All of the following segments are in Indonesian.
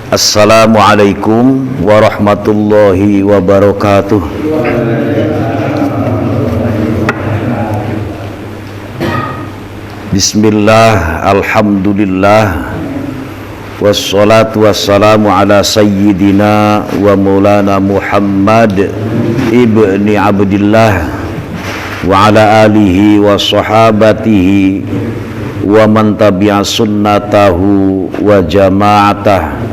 Assalamualaikum warahmatullahi wabarakatuh. Bismillah, alhamdulillah, wassalatu wassalamu ala sayyidina wa maulana Muhammad ibni Abdillah wa ala alihi wa sahabatihi wa man tabi'a sunnatahu wa jama'atah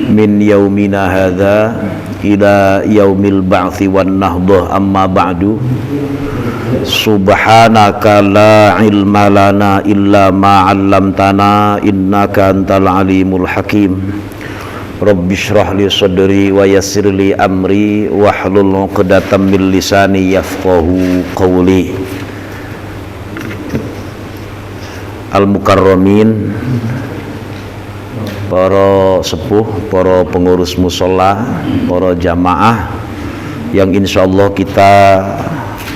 min yaumina hadza ila yaumil ba'tsi wan nahdah, amma ba'du. Subhanaka la ilma lana illa ma 'allamtana innaka antal alimul hakim. Rabbi shrah li sadri wa yassir li amri wahlul 'uqdatam min lisani yafqahu qawli. Al-mukarramin, para sepuh, para pengurus musola, para jamaah yang insyaallah kita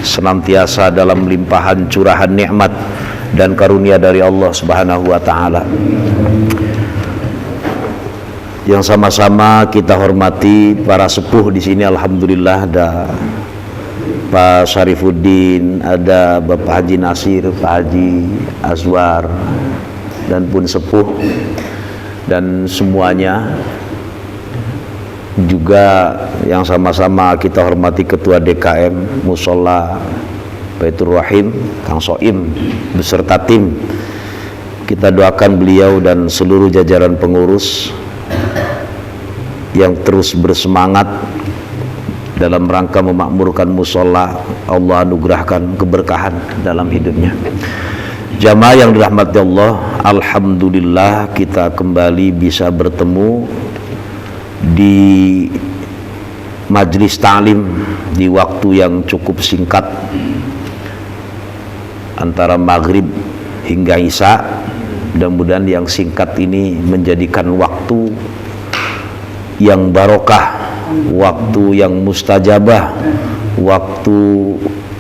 senantiasa dalam limpahan curahan nikmat dan karunia dari Allah Subhanahu wa taala. Yang sama-sama kita hormati para sepuh di sini, alhamdulillah ada Pak Syarifuddin, ada Bapak Haji Nasir, Pak Haji Azwar, dan pun sepuh, dan semuanya juga yang sama-sama kita hormati Ketua DKM Musola Baitur Rahim Kang Soim beserta tim. Kita doakan beliau dan seluruh jajaran pengurus yang terus bersemangat dalam rangka memakmurkan musola. Allah anugerahkan keberkahan dalam hidupnya. Jamaah yang dirahmati Allah, alhamdulillah kita kembali bisa bertemu di majelis ta'lim di waktu yang cukup singkat antara maghrib hingga isya. Mudah-mudahan yang singkat ini menjadikan waktu yang barokah, waktu yang mustajabah, waktu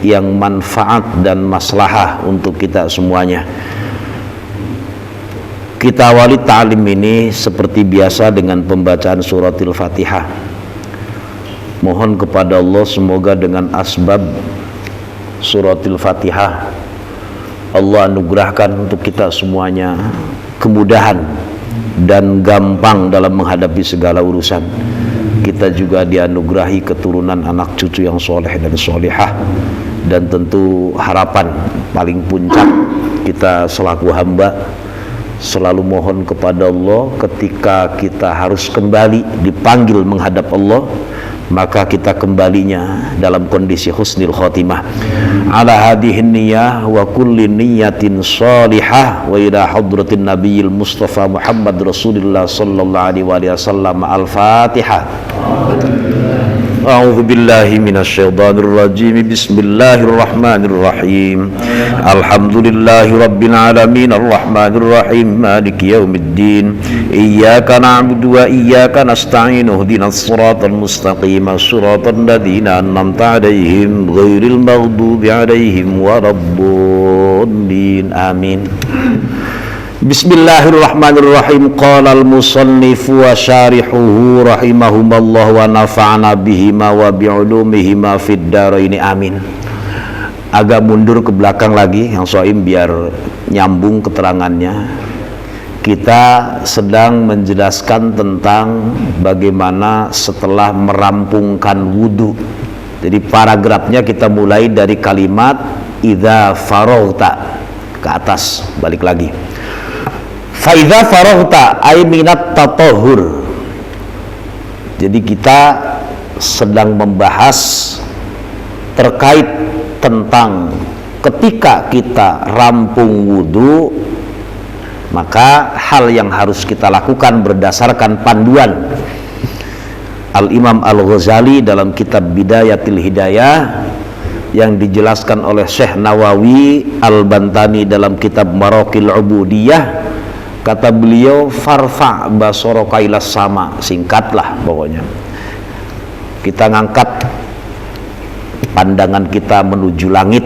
yang manfaat dan maslahah untuk kita semuanya. Kita awali ta'lim ini seperti biasa dengan pembacaan suratil Fatihah. Mohon kepada Allah semoga dengan asbab suratil Fatihah Allah anugerahkan untuk kita semuanya kemudahan dan gampang dalam menghadapi segala urusan. Kita juga dianugerahi keturunan anak cucu yang soleh dan solehah, dan tentu harapan paling puncak kita selaku hamba selalu mohon kepada Allah ketika kita harus kembali dipanggil menghadap Allah, maka kita kembalinya dalam kondisi husnil khotimah. Ala hadhihi niyyah wa kulli niyyatin shalihah wa ila hadratin nabiyil mustafa Muhammad Rasulullah sallallahu alaihi wasallam. Al-Fatihah. A'udzu billahi minasyaitonir rajim. Bismillahirrahmanir rahim. Alhamdulillahi rabbil alamin arrahmanir rahim maliki yaumiddin. Iyyaka na'budu wa iyyaka nasta'in. Ihdinas siratal mustaqim, siratal ladzina an'amta 'alaihim ghairil maghdubi 'alaihim waladdallin. Amin. Bismillahirrahmanirrahim. Qala al-musannifu wa syarihuhu rahimahumallah wa nafa'ana bihima wa bi'ulumihima fid dharaini. Amin. Agak mundur ke belakang lagi yang Soim biar nyambung keterangannya. Kita sedang menjelaskan tentang bagaimana setelah merampungkan wudu. Jadi paragrafnya kita mulai dari kalimat idza faraghta ke atas, balik lagi. Faidza faraghta ay minat tatahhur. Jadi kita sedang membahas terkait tentang ketika kita rampung wudu, maka hal yang harus kita lakukan berdasarkan panduan Al-Imam Al-Ghazali dalam kitab Bidayatil Hidayah yang dijelaskan oleh Syekh Nawawi Al-Bantani dalam kitab Maraqil Ubudiyah. Kata beliau, farfa basaraka ila sama, singkatlah pokoknya. Kita ngangkat pandangan kita menuju langit.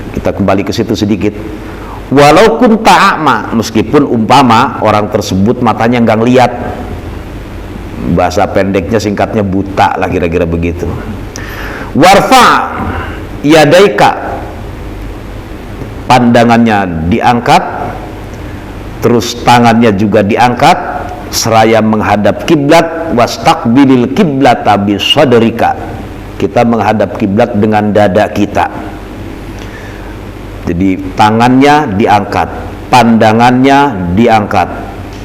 Kita kembali ke situ sedikit. Walaupun ta'ama, meskipun umpama orang tersebut matanya nggak ngeliat, bahasa pendeknya, singkatnya buta lah, kira-kira begitu. Warfa yadaika, pandangannya diangkat, terus tangannya juga diangkat seraya menghadap kiblat. Wastaqbilil kiblata bisadrika, kita menghadap kiblat dengan dada kita. Jadi tangannya diangkat, pandangannya diangkat,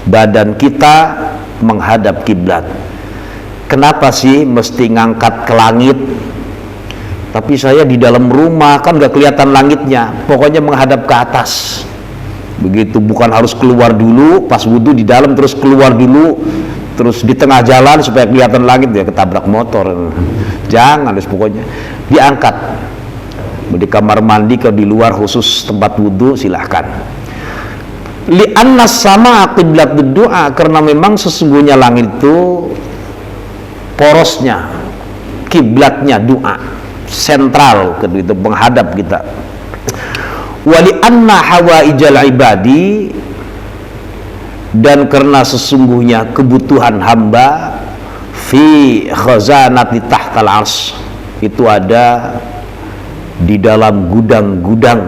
badan kita menghadap kiblat. Kenapa sih mesti ngangkat ke langit? Tapi saya di dalam rumah kan gak kelihatan langitnya, pokoknya menghadap ke atas. Begitu, bukan harus keluar dulu pas wudhu di dalam, terus keluar dulu, terus di tengah jalan supaya kelihatan langit, ya ketabrak motor. Jangan, harus pokoknya diangkat. Di kamar mandi, kalau di luar khusus tempat wudhu silahkan. Li'anna sama qiblat doa, karena memang sesungguhnya langit itu porosnya, kiblatnya doa, sentral itu menghadap kita. Wali anna hawaijal ibadi, dan karena sesungguhnya kebutuhan hamba fi khazanati tahtal ars, itu ada di dalam gudang-gudang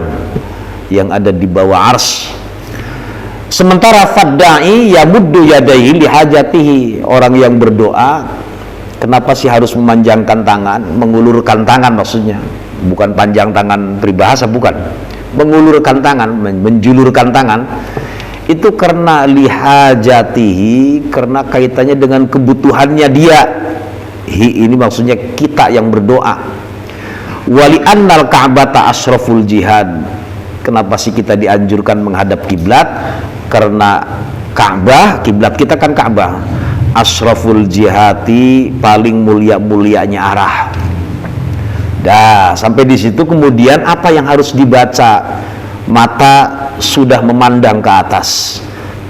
yang ada di bawah ars. Sementara fadda'i yamuddu yadaihi lihajatihi, orang yang berdoa kenapa sih harus memanjangkan tangan, mengulurkan tangan maksudnya, bukan panjang tangan peribahasa, bukan, mengulurkan tangan, menjulurkan tangan, itu karena lihajatihi, karena kaitannya dengan kebutuhannya dia. Hi ini maksudnya kita yang berdoa. Wali annal ka'bata asraful jihad, kenapa sih kita dianjurkan menghadap kiblat? Karena Ka'bah, kiblat kita kan Ka'bah, asraful jihati, paling mulia-mulianya arah. Dah, sampai di situ kemudian apa yang harus dibaca? Mata sudah memandang ke atas,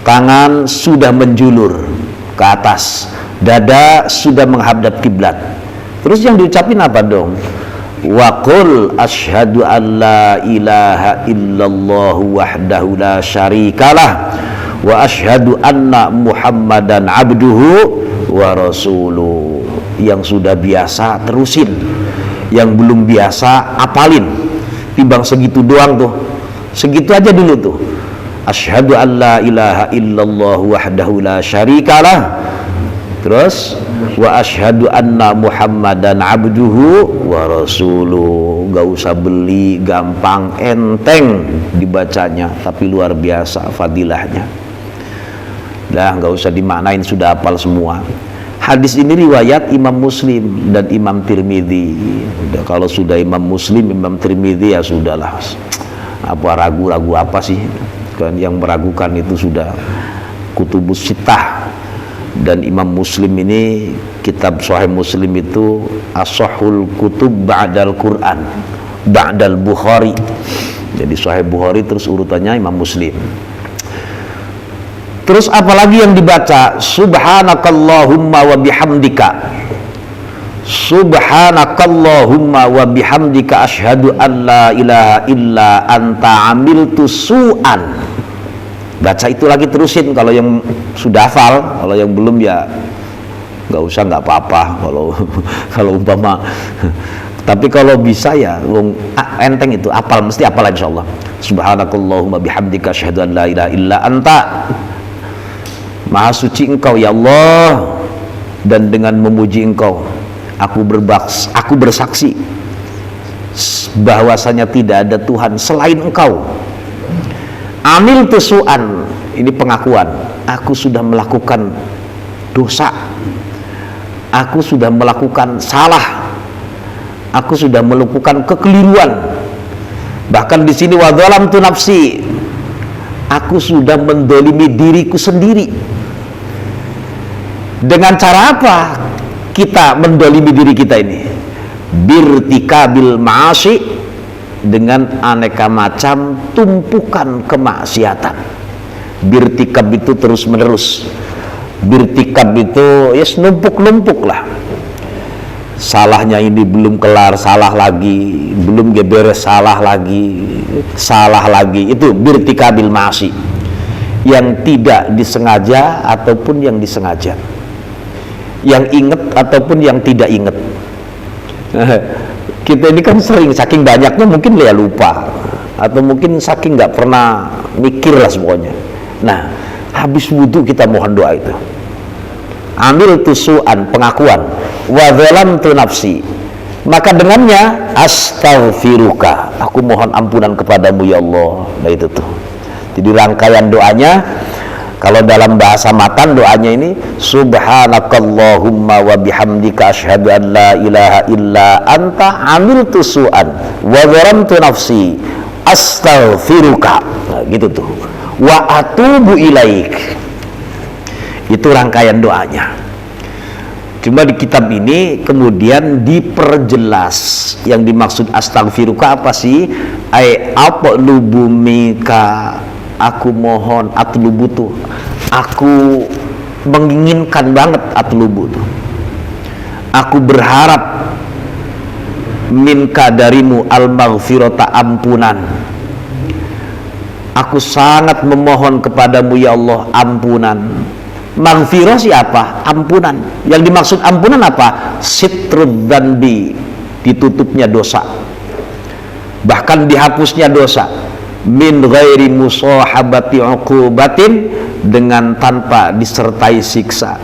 tangan sudah menjulur ke atas, dada sudah menghadap kiblat. Terus yang diucapin apa dong? Wa qul asyhadu an la ilaha illallah wahdahu la syarikalah wa asyhadu anna muhammadan abduhu wa rasuluh. Yang sudah biasa terusin, yang belum biasa apalin. Timbang segitu doang tuh, segitu aja dulu tuh. Asyhadu an la ilaha illallah wahdahu la syarikalah, terus wa asyhadu anna muhammadan abduhu wa rasuluh. Gak usah beli, gampang, enteng dibacanya, tapi luar biasa fadilahnya. Dah gak usah dimaknain, sudah hafal semua. Hadis ini riwayat Imam Muslim dan Imam Tirmidzi. Udah, kalau sudah Imam Muslim, Imam Tirmidzi, ya sudahlah. Apa ragu-ragu apa sih? Kan yang meragukan itu sudah kutubus sittah. Dan Imam Muslim ini, kitab Sahih Muslim itu ashahul kutub ba'dal Quran, ba'dal Bukhari. Jadi Sahih Bukhari terus urutannya Imam Muslim. Terus apalagi yang dibaca? Subhanakallahumma wa bihamdika, subhanakallahumma wa bihamdika asyhadu an la ilaha illa anta amiltu su'an. Baca itu lagi, terusin kalau yang sudah hafal. Kalau yang belum ya nggak usah, nggak apa-apa kalau umpama. Tapi kalau bisa ya enteng itu, hafal, mesti hafal insyaallah. Subhanakallahumma bihamdika asyhadu an la ilaha illa anta, maha suci engkau ya Allah, dan dengan memuji engkau aku bersaksi bahwasanya tidak ada Tuhan selain engkau. Amil tusuan, ini pengakuan, aku sudah melakukan dosa, aku sudah melakukan salah, aku sudah melakukan kekeliruan. Bahkan di sini wadzalamtu nafsi, aku sudah mendolimi diriku sendiri. Dengan cara apa kita mendolimi diri kita ini? Birtikabil ma'asi, dengan aneka macam tumpukan kemaksiatan. Birtikab itu terus menerus, birtikab itu yes, numpuk-numpuk lah. Salahnya ini belum kelar, salah lagi, belum beres, salah lagi, itu birtikabil ma'asi, yang tidak disengaja ataupun yang disengaja. yang inget ataupun yang tidak inget. Kita ini kan sering, saking banyaknya mungkin ya lupa, atau mungkin saking nggak pernah mikir lah semuanya. Nah, habis wudhu kita mohon doa itu. Amil tusuan, pengakuan, wa zalamtu nafsi, maka dengannya astaghfiruka, aku mohon ampunan kepadamu ya Allah. Nah itu tuh. Jadi rangkaian doanya, kalau dalam bahasa matan doanya ini subhanakallahumma wa bihamdika asyhadu an la ilaha illa anta amiltu su'an wa zalamtu nafsi astaghfiruka. Nah, gitu tuh. Wa atubu ilaik. Itu rangkaian doanya. Cuma di kitab ini kemudian diperjelas yang dimaksud astaghfiruka apa sih? Ai aqlubu mika, aku mohon, atlubu tuh aku menginginkan banget, atlubu tuh aku berharap minka darimu al-maghfirata, ampunan. Aku sangat memohon kepadamu ya Allah ampunan. Maghfirah siapa? Ampunan. Yang dimaksud ampunan apa? Sitrud dzanbi, ditutupnya dosa, bahkan dihapusnya dosa. Min ghairi musahabati uqubatin, dengan tanpa disertai siksa.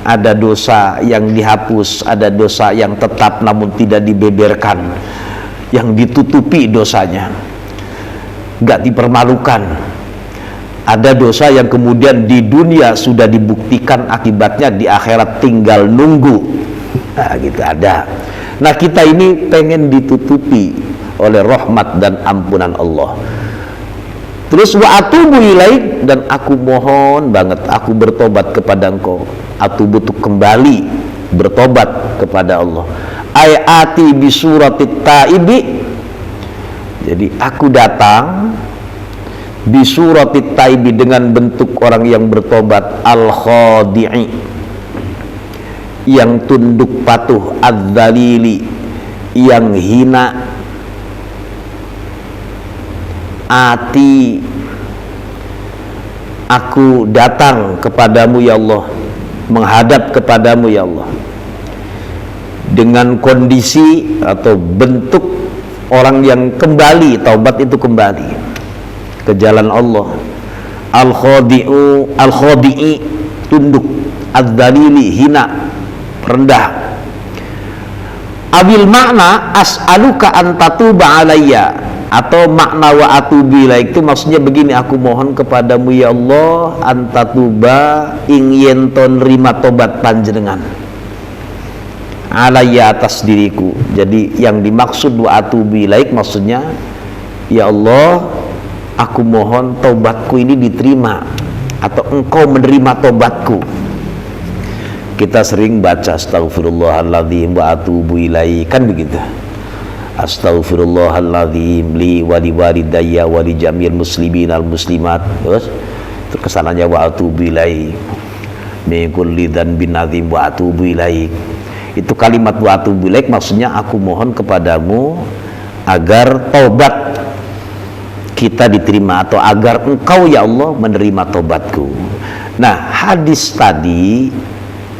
Ada dosa yang dihapus, ada dosa yang tetap namun tidak dibeberkan, yang ditutupi dosanya, gak dipermalukan. Ada dosa yang kemudian di dunia sudah dibuktikan akibatnya, di akhirat tinggal nunggu. Nah gitu ada. Nah kita ini pengen ditutupi oleh rahmat dan ampunan Allah. Terus wa atubu ilaik, dan aku mohon banget, aku bertobat kepada Engkau. Atubu itu kembali, bertobat kepada Allah. Ayati bi suratit taibi, jadi aku datang bi suratit taibi, dengan bentuk orang yang bertobat, al khadi'i, yang tunduk patuh, adzalili, yang hina. Ati, aku datang kepadamu ya Allah, menghadap kepadamu ya Allah, dengan kondisi atau bentuk orang yang kembali, taubat itu kembali ke jalan Allah. Al-khadi'u, al-khadi'i, tunduk, adzalili, hina, rendah. Abil makna as'aluka antatuba alayya, atau makna wa atubu ilaik itu maksudnya begini, aku mohon kepadamu ya Allah antatuba, ing yen to nerima tobat panjenengan alayya, atas diriku. Jadi yang dimaksud wa atubu ilaik maksudnya, ya Allah aku mohon tobatku ini diterima, atau engkau menerima tobatku. Kita sering baca astaghfirullahaladzim wa atubu ilaik, kan begitu. Astaghfirullahaladzim li wa li walidayya wa li jamil muslimin al muslimat. Terus kesananya wa atubu ilaik min kulli dzanbin adzim wa atubu ilaik. Itu kalimat wa atubu ilaik maksudnya aku mohon kepadamu agar taubat kita diterima, atau agar engkau ya Allah menerima taubatku. Nah hadis tadi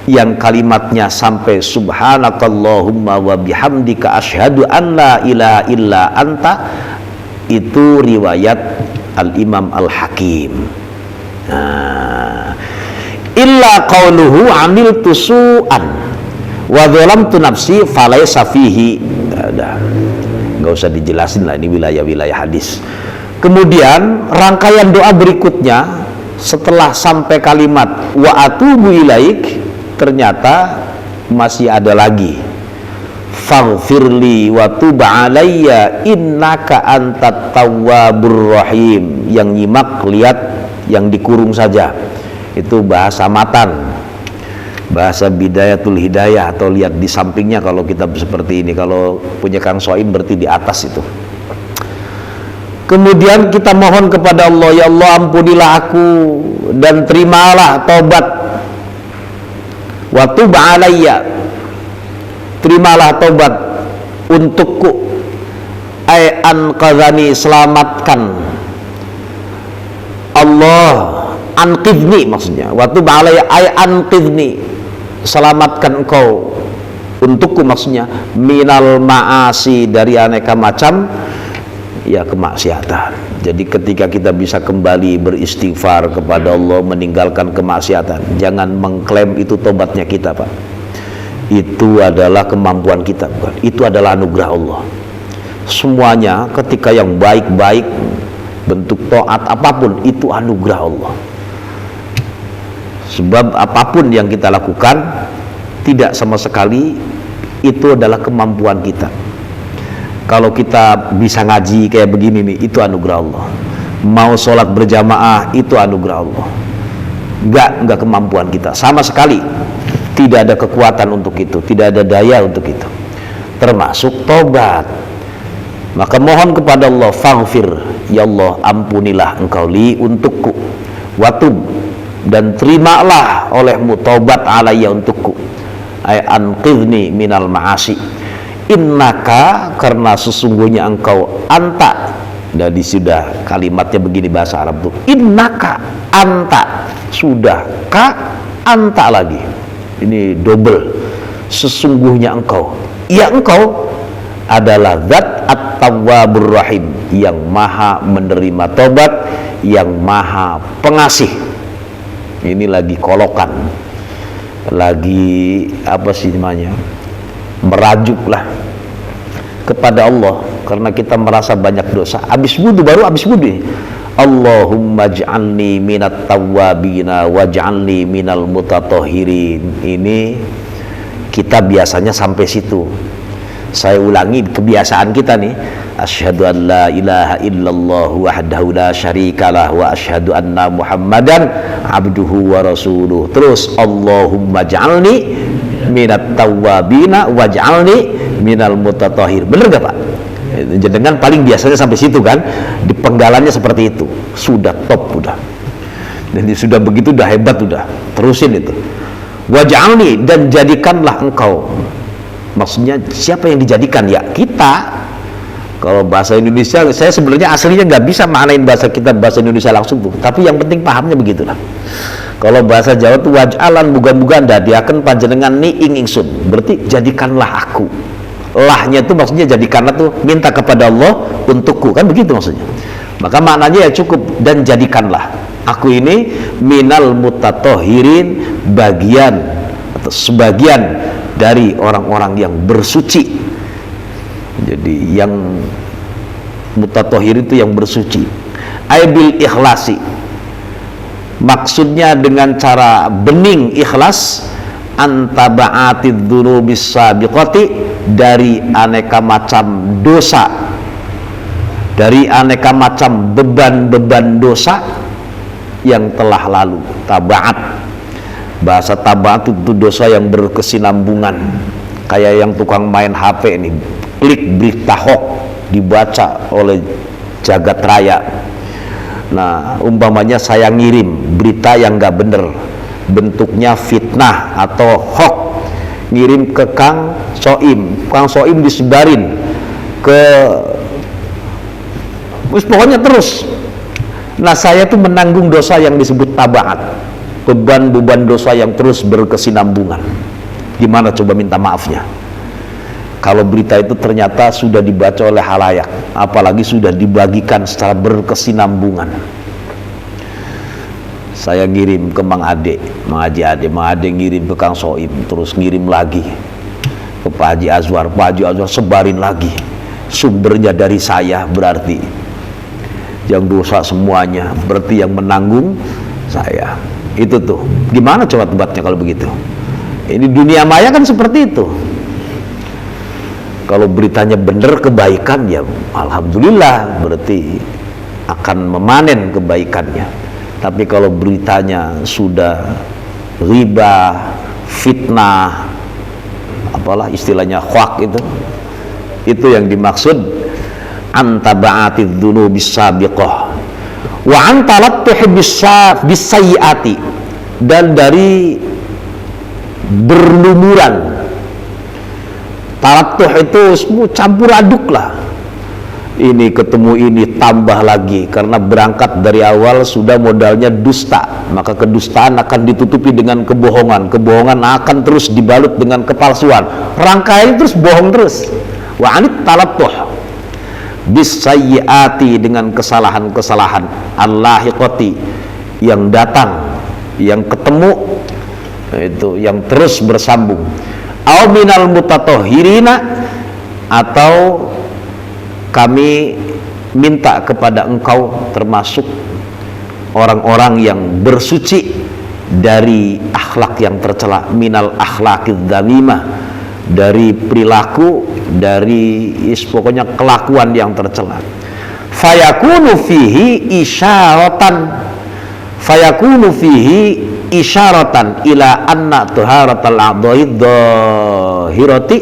yang kalimatnya sampai subhanakallahumma wa bihamdika asyhadu an la ilaha illa anta, itu riwayat al-Imam al-Hakim. Nah, illa qauluhu amiltu su'an wa zalamtu nafsi falaysa fihi. Nggak usah dijelasin lah, ini wilayah-wilayah hadis. Kemudian rangkaian doa berikutnya setelah sampai kalimat wa atubu ilaik, ternyata masih ada lagi, faghfirli wa tub alayya innaka antat tawwabur rahim. Yang nyimak lihat, yang dikurung saja, itu bahasa matan, bahasa bidayatul hidayah, atau lihat di sampingnya kalau kitab seperti ini. Kalau punya Kang Soim berarti di atas itu. Kemudian kita mohon kepada Allah, ya Allah ampunilah aku dan terimalah taubat. Wa tub alayya, terimalah taubat untukku. Ai anqadhani, selamatkan. Allah anqidhni maksudnya. Wa tub alayya ai anqidhni, selamatkan engkau untukku, maksudnya minal ma'asi, dari aneka macam ya kemaksiatan. Jadi ketika kita bisa kembali beristighfar kepada Allah, meninggalkan kemaksiatan, jangan mengklaim itu tobatnya kita, Pak. Itu adalah kemampuan kita, bukan. Itu adalah anugerah Allah. Semuanya ketika yang baik-baik, bentuk taat apapun, itu anugerah Allah. Sebab apapun yang kita lakukan tidak sama sekali itu adalah kemampuan kita. Kalau kita bisa ngaji kayak begini nih, itu anugerah Allah. Mau sholat berjamaah, itu anugerah Allah. Enggak kemampuan kita sama sekali. Tidak ada kekuatan untuk itu, tidak ada daya untuk itu, termasuk tobat. Maka mohon kepada Allah, faghfir, ya Allah ampunilah engkau li untukku, watub, dan terimalah olehmu taubat alayya untukku, ay anqidhni minal ma'asi, innaka, karena sesungguhnya engkau, anta, jadi sudah kalimatnya begini bahasa Arab tuh, innaka, anta, sudah ka, anta lagi, ini double, sesungguhnya engkau, ya engkau adalah zat at-tawwabur rahim, yang maha menerima tobat, yang maha pengasih. Ini lagi kolokan, lagi apa sih namanya, merajuk lah kepada Allah, karena kita merasa banyak dosa. Habis wudu, baru habis wudu, Allahumma ja'alni minat tawwabina waj'alni minal mutatahhirin. Ini kita biasanya sampai situ. Saya ulangi kebiasaan kita nih, asyhadu an la ilaha illallah wahdahu la syarikalah wa asyhadu anna muhammadan abduhu wa rasuluh. Terus Allahumma ja'alni minat tawwabina waj'alni minal mutatahhir. Bener gak Pak? Dengan paling biasanya sampai situ kan, di penggalannya seperti itu, sudah top udah. Dan sudah begitu udah hebat udah. Terusin itu. Waj'alni, dan jadikanlah engkau. Maksudnya siapa yang dijadikan? Ya kita. Kalau bahasa Indonesia, saya sebenarnya aslinya nggak bisa maknain bahasa kita, bahasa Indonesia langsung tuh. Tapi yang penting pahamnya begitulah. Kalau bahasa Jawa tuh waj'alan, bukan dadiaken panjenengan ni ing ingsun. Berarti jadikanlah aku. Lahnya itu maksudnya jadikanlah tuh minta kepada Allah untukku, kan begitu maksudnya. Maka maknanya ya cukup, dan jadikanlah aku ini minal mutatahhirin, bagian atau sebagian dari orang-orang yang bersuci. Jadi yang mutatahhir itu yang bersuci. Aibil ikhlasi, maksudnya dengan cara bening ikhlas, antaba'atid dzunubis sabiqati, dari aneka macam dosa, dari aneka macam beban-beban dosa yang telah lalu. Tabaat, bahasa tabaat itu dosa yang berkesinambungan, kayak yang tukang main HP nih, klik berita hoax dibaca oleh jagat raya. Nah, umpamanya saya ngirim berita yang nggak bener, bentuknya fitnah atau hoax, ngirim ke Kang Soim disebarin ke, pokoknya terus. Nah, saya tuh menanggung dosa yang disebut tabaat, beban-beban dosa yang terus berkesinambungan. Gimana coba minta maafnya kalau berita itu ternyata sudah dibaca oleh halayak, apalagi sudah dibagikan secara berkesinambungan. Saya ngirim ke Mang Ade ngirim ke Kang Soim, terus ngirim lagi ke Pak Haji Azwar sebarin lagi. Sumbernya dari saya, berarti yang dosa semuanya, berarti yang menanggung saya. Itu tuh gimana coba tobatnya kalau begitu? Ini dunia maya kan seperti itu. Kalau beritanya benar kebaikan, ya alhamdulillah, berarti akan memanen kebaikannya. Tapi kalau beritanya sudah riba, fitnah, apalah istilahnya hoax, itu yang dimaksud antaba'atid dzunubis sabiqah wa antalattuh bisayyiati, dan dari berlumuran. Talattuh itu semua campur aduk lah, ini ketemu ini tambah lagi, karena berangkat dari awal sudah modalnya dusta, maka kedustaan akan ditutupi dengan kebohongan, kebohongan akan terus dibalut dengan kepalsuan, rangkaian terus bohong terus. Wa anit talattuh bisayyiati, dengan kesalahan-kesalahan allahiqati yang datang, yang ketemu, itu yang terus bersambung. Au minal mutatahhirina, atau kami minta kepada engkau termasuk orang-orang yang bersuci dari akhlak yang tercela, minal akhlaqidz dzamimah, dari perilaku, dari pokoknya kelakuan yang tercela. Fayakunu fihi isyaratan ila anna tuharatal a'dha'i dhahirati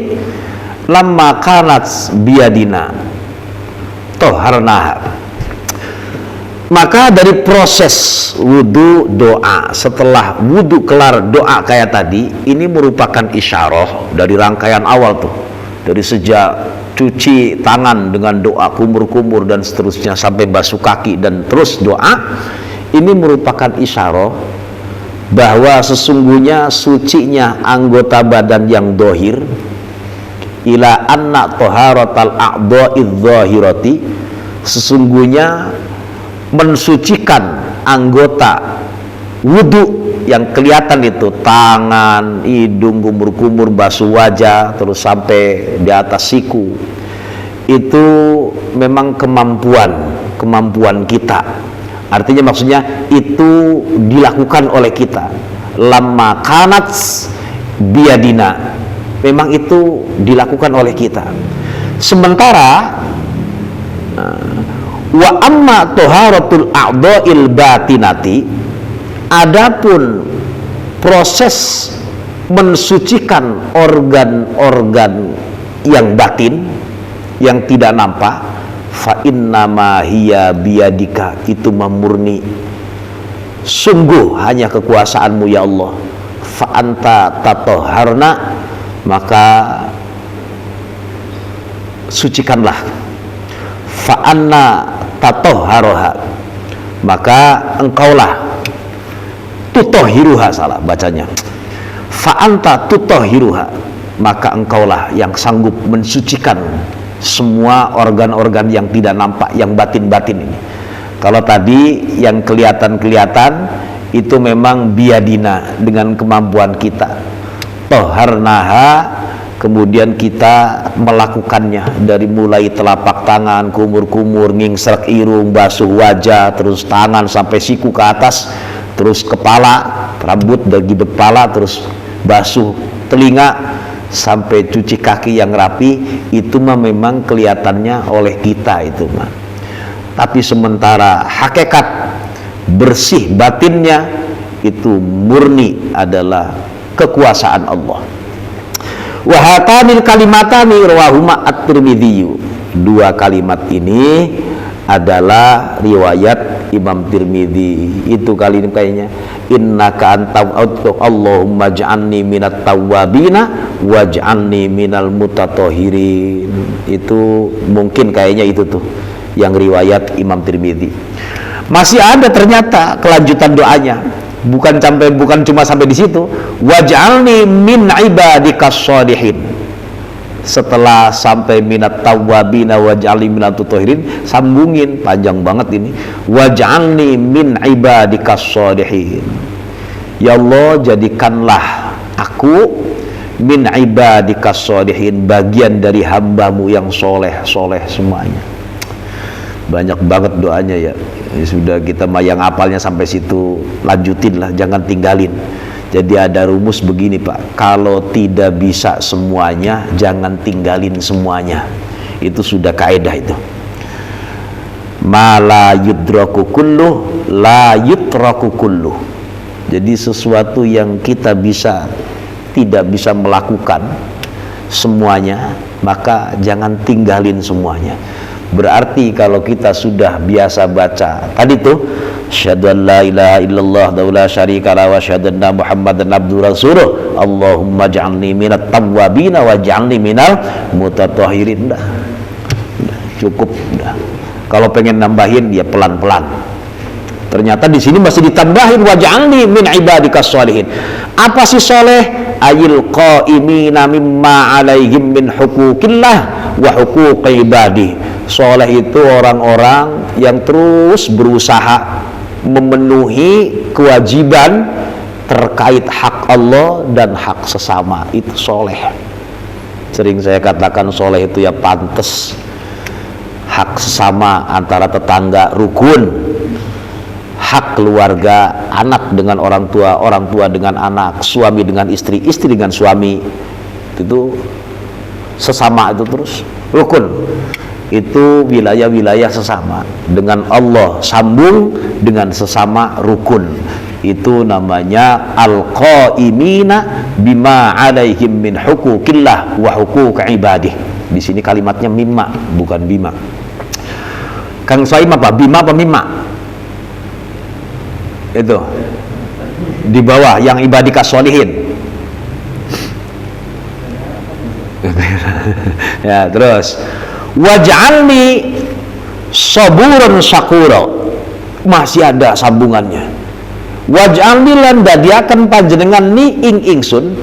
lamma kanat biyadina toharnaha. Maka dari proses wudu doa, setelah wudu kelar doa kayak tadi, ini merupakan isyarah dari rangkaian awal tuh, dari sejak cuci tangan dengan doa kumur-kumur dan seterusnya sampai basuh kaki dan terus doa. Ini merupakan isyarah bahwa sesungguhnya sucinya anggota badan yang dohir, ila anna taharatal a'dha'idz dhahirati, sesungguhnya mensucikan anggota wudu yang kelihatan itu, tangan, hidung, kumur-kumur, basuh wajah terus sampai di atas siku, itu memang kemampuan kita. Artinya maksudnya itu dilakukan oleh kita, lamma kanat biyadina, memang itu dilakukan oleh kita. Sementara wa amma taharatul a'dha'il batinati, adapun proses mensucikan organ-organ yang batin, yang tidak nampak, fa innama hiya biyadika, itu memurni, sungguh hanya kekuasaanmu ya Allah. Fa anta tatahharna, maka sucikanlah. Fa anna tatahharoha, maka engkaulah tutahhiruha, salah bacanya. Fa anta tutahhiruha, maka engkaulah yang sanggup mensucikan semua organ-organ yang tidak nampak, yang batin-batin ini. Kalau tadi yang kelihatan-kelihatan itu memang biadina, dengan kemampuan kita. Toharnaha, kemudian kita melakukannya dari mulai telapak tangan, kumur-kumur, ngingsrek irung, basuh wajah, terus tangan sampai siku ke atas, terus kepala, rambut dari kepala, terus basuh telinga sampai cuci kaki yang rapi. Itu mah memang kelihatannya oleh kita itu mah. Tapi sementara hakikat bersih batinnya itu murni adalah kekuasaan Allah. Wa hatanil kalimatani rawahuma at-Tirmidzi. Dua kalimat ini adalah riwayat Imam Tirmidzi. Itu kali ini kayaknya, innaka anta Allahumma ja'alni minat tawwabina waj'alni minal mutatahhirin. Itu mungkin kayaknya itu tuh yang riwayat Imam Tirmidzi. Masih ada ternyata kelanjutan doanya, bukan cuma sampai di situ. Waj'alni min ibadikas sholihin. Setelah sampai minat tawwabina waj'alni minat tutahhirin, sambungin, panjang banget ini. Waj'alni min ibadikas sholihin. Ya Allah, jadikanlah aku min ibadikas sholihin, bagian dari hambamu yang soleh semuanya. Banyak banget doanya ya. Sudah kita yang hafalnya sampai situ, lanjutin lah, jangan tinggalin. Jadi ada rumus begini Pak, kalau tidak bisa semuanya, jangan tinggalin semuanya. Itu sudah kaidah itu. Ma la yudraku kulluh, la yutraku kulluh. Jadi sesuatu yang kita tidak bisa melakukan semuanya, maka jangan tinggalin semuanya. Berarti kalau kita sudah biasa baca tadi tuh, asyhadu an la ilaha illallah wa la syarika lahu wa asyhadu anna muhammadan abduhu rasuluh, Allahumma ja'alni minat tawwabin wa ja'alni minal mutatahhirin. Cukup, Kalau pengen nambahin dia pelan-pelan. Ternyata di sini masih ditambahin waj'alni min ibadikas sholihin. Apa sih soleh? Ayil qaimina mimma alaihim min hukukillah wa huquqi ibadi. Soleh itu orang-orang yang terus berusaha memenuhi kewajiban terkait hak Allah dan hak sesama. Itu soleh. Sering saya katakan soleh itu ya pantas. Hak sesama antara tetangga rukun, hak keluarga, anak dengan orang tua dengan anak, suami dengan istri, istri dengan suami, itu sesama, itu terus rukun. Itu wilayah-wilayah sesama. Dengan Allah sambung, dengan sesama rukun. Itu namanya al-qaimina bima alaihim min hukukillah wa hukuk ibadih. Di sini kalimatnya mimma, bukan bima. Kang Soim apa? Bima apa mimma? Itu di bawah yang ibadikas sholihin. Ya, terus waj'alni saburan syakura, masih ada sambungannya. Waj'alni lan dadiaken panjenengan ni ing ingsun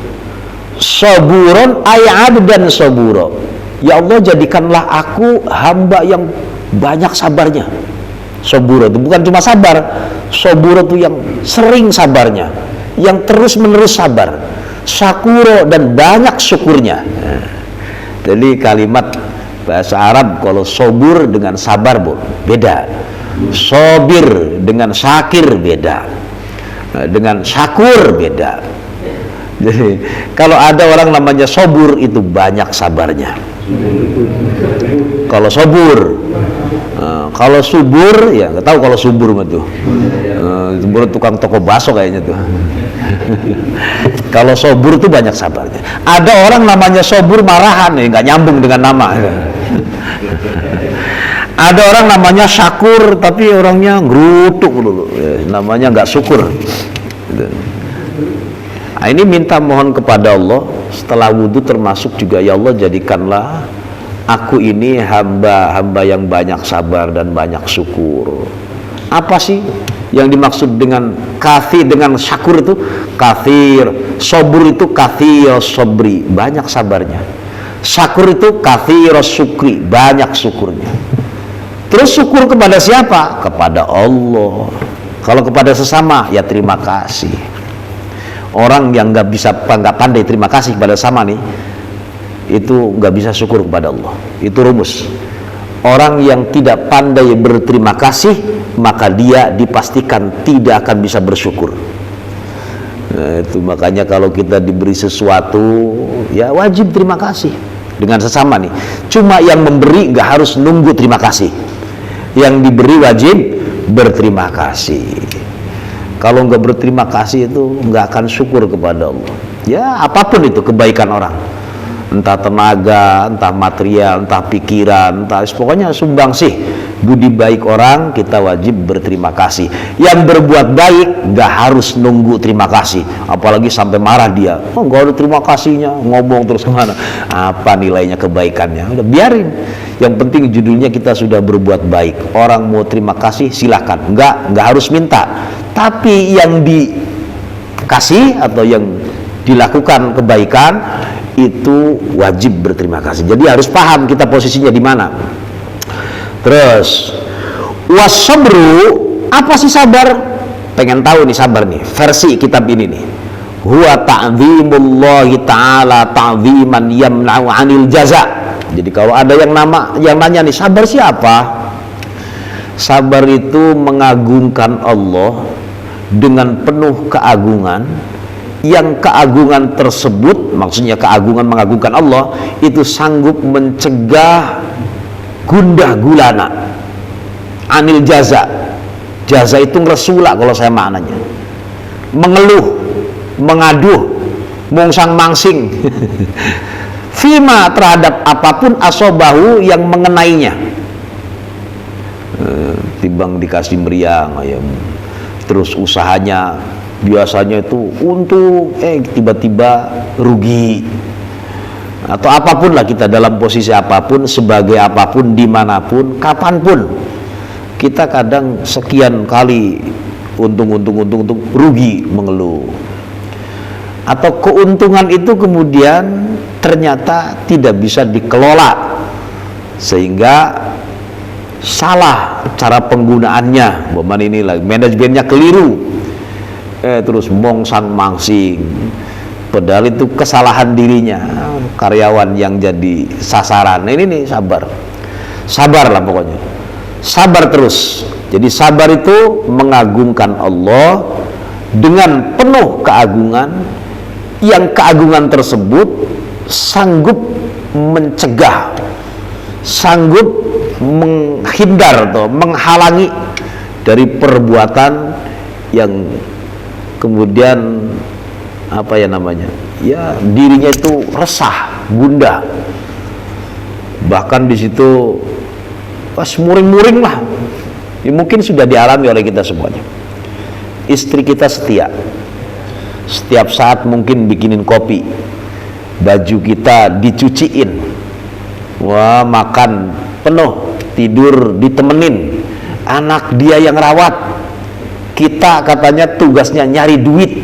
saburon ay abdan sabura. Ya Allah, jadikanlah aku hamba yang banyak sabarnya. Sabura itu bukan cuma sabar, sabura itu yang sering sabarnya, yang terus menerus sabar, syakuro dan banyak syukurnya. Jadi kalimat bahasa Arab kalau sobur dengan sabar beda, sobir dengan syakir beda, dengan syakur beda. Jadi kalau ada orang namanya sobur itu banyak sabarnya. Kalau sobur, kalau subur ya nggak tahu kalau subur mah tuh, subur tukang toko bakso kayaknya tuh. Kalau sobur tuh banyak sabarnya. Ada orang namanya sobur marahan, nggak nyambung dengan nama. Ada orang namanya syakur tapi orangnya ngerutuk dulu, namanya nggak syukur. Nah, ini minta mohon kepada Allah setelah wudhu, termasuk juga ya Allah jadikanlah aku ini hamba yang banyak sabar dan banyak syukur. Apa sih yang dimaksud dengan kathir, dengan syakur itu? Kathir, sobur itu kathir sobri, banyak sabarnya. Syakur itu kathir syukri, banyak syukurnya. Terus syukur kepada siapa? Kepada Allah. Kalau kepada sesama ya terima kasih. Orang yang nggak pandai terima kasih kepada sesama nih, itu nggak bisa syukur kepada Allah. Itu rumus. Orang yang tidak pandai berterima kasih, maka dia dipastikan tidak akan bisa bersyukur. Nah, itu makanya kalau kita diberi sesuatu, ya wajib terima kasih dengan sesama nih. Cuma yang memberi nggak harus nunggu terima kasih. Yang diberi wajib berterima kasih. Kalau nggak berterima kasih itu nggak akan syukur kepada Allah. Ya apapun itu kebaikan orang, entah tenaga, entah material, entah pikiran, entah pokoknya sumbangsih budi baik orang, kita wajib berterima kasih. Yang berbuat baik nggak harus nunggu terima kasih, apalagi sampai marah dia. Oh nggak ada terima kasihnya, ngomong terus kemana? Apa nilainya kebaikannya? Udah biarin. Yang penting judulnya kita sudah berbuat baik. Orang mau terima kasih silahkan, nggak harus minta. Tapi yang dikasih atau yang dilakukan kebaikan itu wajib berterima kasih. Jadi harus paham kita posisinya di mana. Terus wasabru, apa sih sabar? Pengen tahu nih sabar nih, versi kitab ini nih. Huwa ta'zimullahi ta'ala ta'ziman yamna'u 'anil jaza. Jadi kalau ada yang nanya nih, sabar siapa? Sabar itu mengagungkan Allah dengan penuh keagungan, yang keagungan tersebut, maksudnya keagungan mengagungkan Allah itu sanggup mencegah gundah gulana, anil jaza. Jaza itu ngeresula kalau saya maknanya, mengeluh, mengaduh, mungsang mangsing fima terhadap apapun asobahu yang mengenainya. Timbang dikasih meriang ayam, terus usahanya biasanya itu untung, tiba-tiba rugi, atau apapun lah, kita dalam posisi apapun, sebagai apapun, dimanapun, kapanpun, kita kadang sekian kali untung rugi mengeluh, atau keuntungan itu kemudian ternyata tidak bisa dikelola sehingga salah cara penggunaannya, ini lagi manajemennya keliru, terus mongsang mangsing, padahal itu kesalahan dirinya, karyawan yang jadi sasaran. Ini nih, sabar lah pokoknya, sabar terus. Jadi sabar itu mengagungkan Allah dengan penuh keagungan, yang keagungan tersebut sanggup mencegah, sanggup menghindar atau menghalangi dari perbuatan yang kemudian dirinya itu resah, gundah, bahkan di situ pas muring-muring lah. Mungkin sudah dialami oleh kita semuanya. Istri kita setia, setiap saat mungkin bikinin kopi, baju kita dicuciin, makan penuh, tidur ditemenin, anak dia yang rawat, kita katanya tugasnya nyari duit.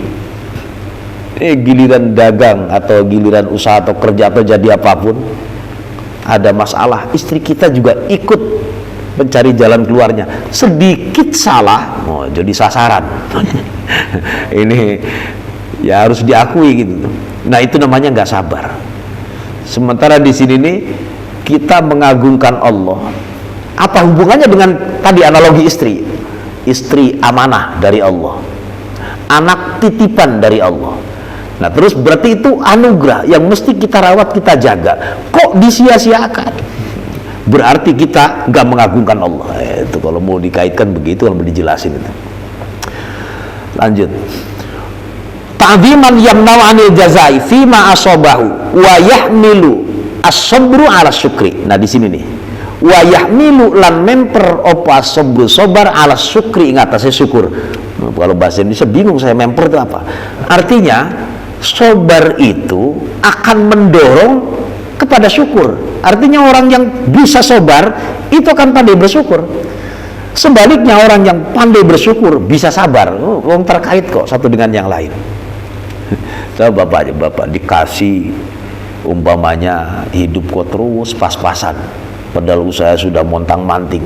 Giliran dagang atau giliran usaha atau kerja atau jadi apapun, ada masalah, istri kita juga ikut mencari jalan keluarnya. Sedikit salah, jadi sasaran. Ini ya harus diakui gitu. Nah, itu namanya nggak sabar. Sementara di sini nih kita mengagungkan Allah. Apa hubungannya dengan tadi analogi istri? Istri amanah dari Allah, anak titipan dari Allah. Nah, terus berarti itu anugerah yang mesti kita rawat, kita jaga. Kok disia-siakan? Berarti kita nggak mengagungkan Allah. Itu kalau mau dikaitkan begitu, kalau mau dijelasin itu. Lanjut. Ta'ziman yamna'u 'anil jazai fima asabahu wa yahmilu as-sabru 'ala syukri. Nah, di sini nih. Wa yahmilu lan memper apa sabru sabar 'ala syukri, ing atase syukur. Kalau bahasa Indonesia bingung saya, memper itu apa? Artinya sabar itu akan mendorong kepada syukur. Artinya orang yang bisa sabar itu akan pandai bersyukur. Sebaliknya orang yang pandai bersyukur bisa sabar. Orang terkait kok satu dengan yang lain. Coba bapak dikasih umpamanya hidup kok terus pas-pasan, padahal usaha sudah montang-manting,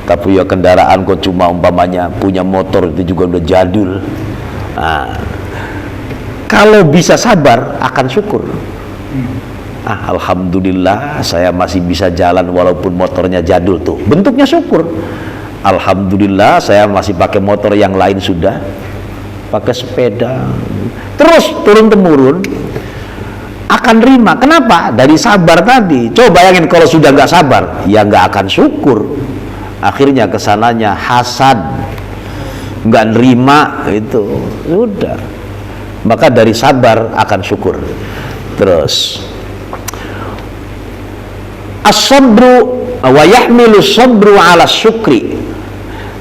tapi ya kendaraan kok cuma umpamanya punya motor itu juga udah jadul. Nah, kalau bisa sabar akan syukur. Alhamdulillah saya masih bisa jalan walaupun motornya jadul, tuh bentuknya syukur. Alhamdulillah saya masih pakai motor yang lain, sudah pakai sepeda, terus turun-temurun akan rima. Kenapa? Dari sabar tadi. Coba bayangin kalau sudah nggak sabar, ya nggak akan syukur. Akhirnya kesananya hasad, nggak nerima, itu sudah. Maka dari sabar akan syukur. Terus as-sabru wa yahmilu sabru 'ala syukri.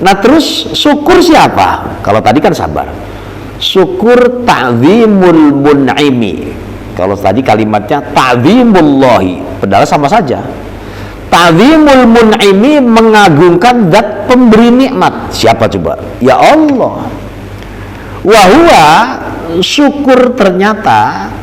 Nah, terus syukur siapa? Kalau tadi kan sabar. Syukur ta'zimul mun'imi. Kalau tadi kalimatnya ta'zimullahi, padahal sama saja. Ta'zimul mun'imi mengagungkan zat pemberi nikmat. Siapa coba? Ya Allah. Wa huwa, syukur ternyata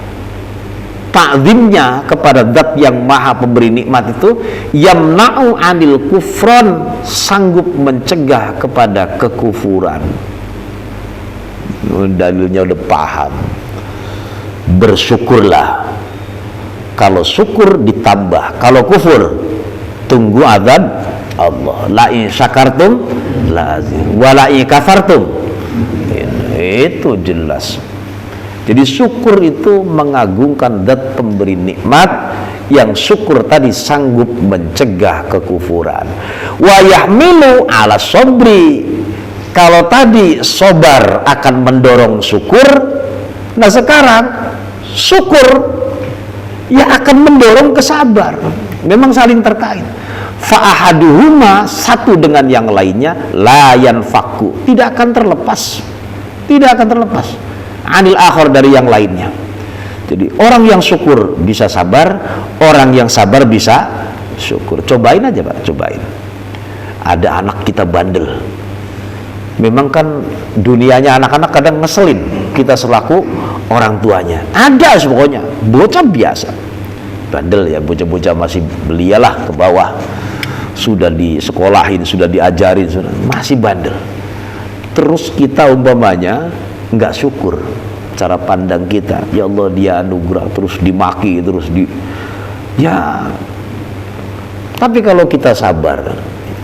ta'zimnya kepada zat yang maha pemberi nikmat itu yamna'u 'anil kufron, sanggup mencegah kepada kekufuran. Dalilnya udah paham. Bersyukurlah. Kalau syukur ditambah, kalau kufur tunggu azab Allah. La in syakartum lazim wa la in kafartum. Itu jelas. Jadi syukur itu mengagungkan zat pemberi nikmat, yang syukur tadi sanggup mencegah kekufuran. Wa yahmilu 'ala sabri. Kalau tadi sabar akan mendorong syukur, nah sekarang syukur ya akan mendorong ke sabar. Memang saling terkait. Fa'ahaduhuma, satu dengan yang lainnya, la yanfaku, tidak akan terlepas. Tidak akan terlepas. Anil akhir, dari yang lainnya. Jadi orang yang syukur bisa sabar, orang yang sabar bisa syukur. Cobain aja Pak, cobain. ada anak kita bandel. Memang kan dunianya anak-anak kadang ngeselin kita selaku orang tuanya. Ada pokoknya bocah biasa bandel ya, bocah-bocah masih belialah ke bawah, sudah disekolahin, sudah diajarin, sudah masih bandel. Terus kita umpamanya nggak syukur, cara pandang kita, ya Allah dia anugerah, terus dimaki, terus ya. Tapi kalau kita sabar,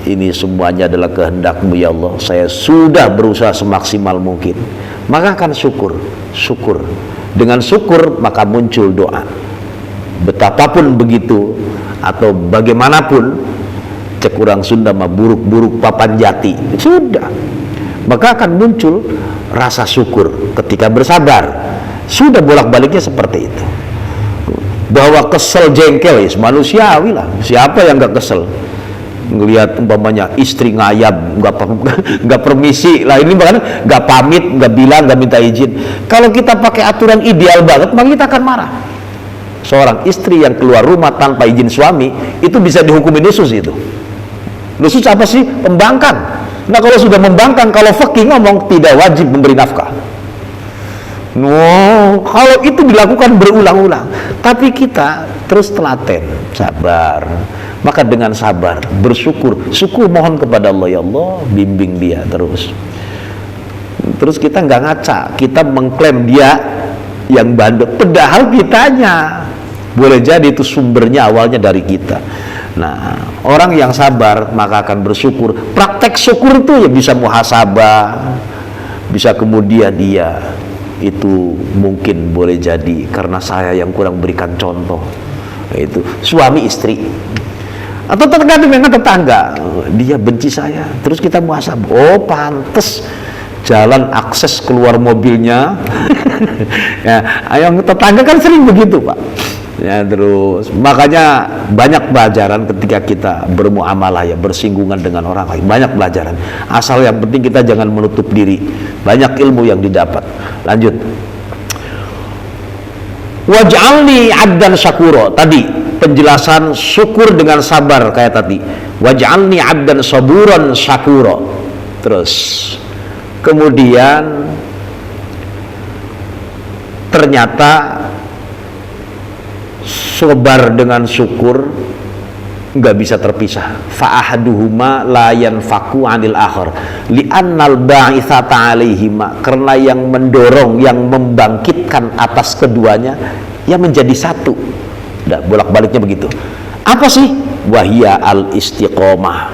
ini semuanya adalah kehendak-Mu ya Allah, saya sudah berusaha semaksimal mungkin, maka akan syukur. Dengan syukur maka muncul doa. Betapapun begitu atau bagaimanapun, cek orang Sunda mah buruk-buruk papan jati, sudah, maka akan muncul rasa syukur ketika bersabar. Sudah bolak-baliknya seperti itu. Bahwa kesel jengkel ya manusiawi lah, siapa yang gak kesel ngelihat umpamanya istri ngayab, nggak permisi lah, ini bahkan nggak pamit, nggak bilang, nggak minta izin. Kalau kita pakai aturan ideal banget, maka kita akan marah. Seorang istri yang keluar rumah tanpa izin suami itu bisa dihukumi nusus. Itu nusus apa sih? Pembangkang. Nah kalau sudah membangkang, kalau fikih ngomong tidak wajib memberi nafkah. Kalau itu dilakukan berulang-ulang, tapi kita terus telaten, sabar. Maka dengan sabar, bersyukur, mohon kepada Allah, ya Allah bimbing dia terus. Terus kita nggak ngaca, kita mengklaim dia yang bandel, padahal kitanya boleh jadi itu sumbernya awalnya dari kita. Nah, orang yang sabar maka akan bersyukur. Praktek syukur itu ya bisa muhasabah, bisa kemudian dia itu mungkin boleh jadi karena saya yang kurang berikan contoh, itu suami istri atau tetangga, dia benci saya, terus kita muhasabah, oh pantes jalan akses keluar mobilnya. Ya, yang tetangga kan sering begitu Pak. Ya, terus makanya banyak pelajaran ketika kita bermuamalah ya, bersinggungan dengan orang lain, banyak pelajaran. Asal yang penting kita jangan menutup diri, banyak ilmu yang didapat. Lanjut. Waj'alni 'abdan syakura, tadi penjelasan syukur dengan sabar kayak tadi. Waj'alni 'abdan saburan syakura. Terus kemudian ternyata sabar dengan syukur nggak bisa terpisah. Fa'ahaduhuma la yanfaku 'anil akhar li'annal ba'itsata 'alaihima, karena yang mendorong, yang membangkitkan atas keduanya ya menjadi satu. Udah bolak-baliknya begitu. Apa sih? Wahia al-istiqomah,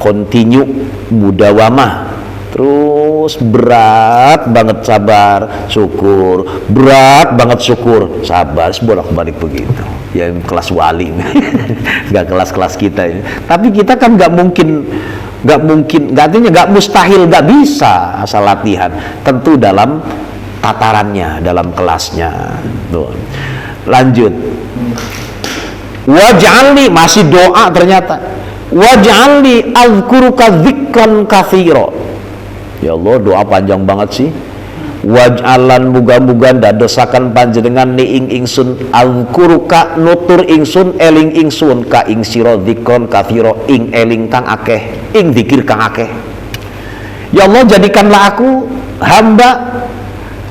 continue, mudawamah. Terus berat banget sabar, syukur, berat banget syukur, sabar, bolak-balik begitu. Ya kelas wali, nggak kelas-kelas kita ini. Tapi kita kan nggak mungkin, artinya nggak mustahil, nggak bisa asal latihan. Tentu dalam tatarannya, dalam kelasnya. Tuh. Lanjut. Waj'alni, masih doa ternyata. Waj'alni azkuruka dzikran katsira. Ya Allah, doa panjang banget sih. Waj'alan muga-muga ndadosaken panjenengan ni ing ingsun azkuruka nutur ingsun eling ingsun ka ing sira dzikron katsira ing eling kang akeh, ing zikir kang akeh. Ya Allah, jadikanlah aku hamba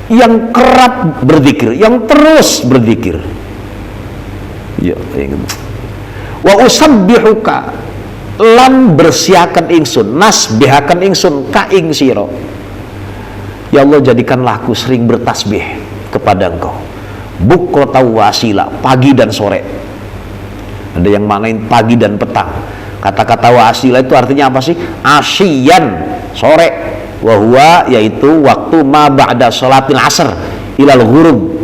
yang kerap berzikir, yang terus berzikir. Ya, wa usabbihuka, lan bersiakan ingsun, nasbihakan ingsun ka ing sira. Ya Allah, jadikanlah aku sering bertasbih kepada Engkau, bukrata wasila, pagi dan sore. Ada yang manain pagi dan petang. Kata-kata wasila itu artinya apa sih? Asyian, sore. Wahwa, yaitu waktu ma ba'da sholatil asr ilal ghurub.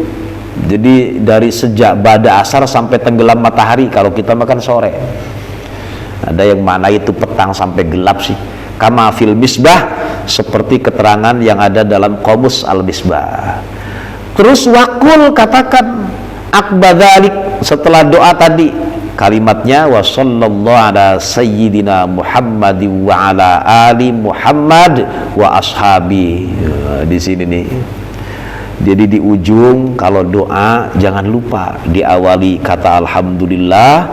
Jadi dari sejak ba'da asar sampai tenggelam matahari, kalau kita makan sore. Ada yang mana itu petang sampai gelap sih. Kama fil misbah, seperti keterangan yang ada dalam Qamus al-Misbah. Terus wakul, katakan akbadzalik, setelah doa tadi kalimatnya wa sallallahu ala sayyidina Muhammad wa ala ali Muhammad wa ashabi. Di sini nih. Jadi di ujung kalau doa jangan lupa diawali kata alhamdulillah,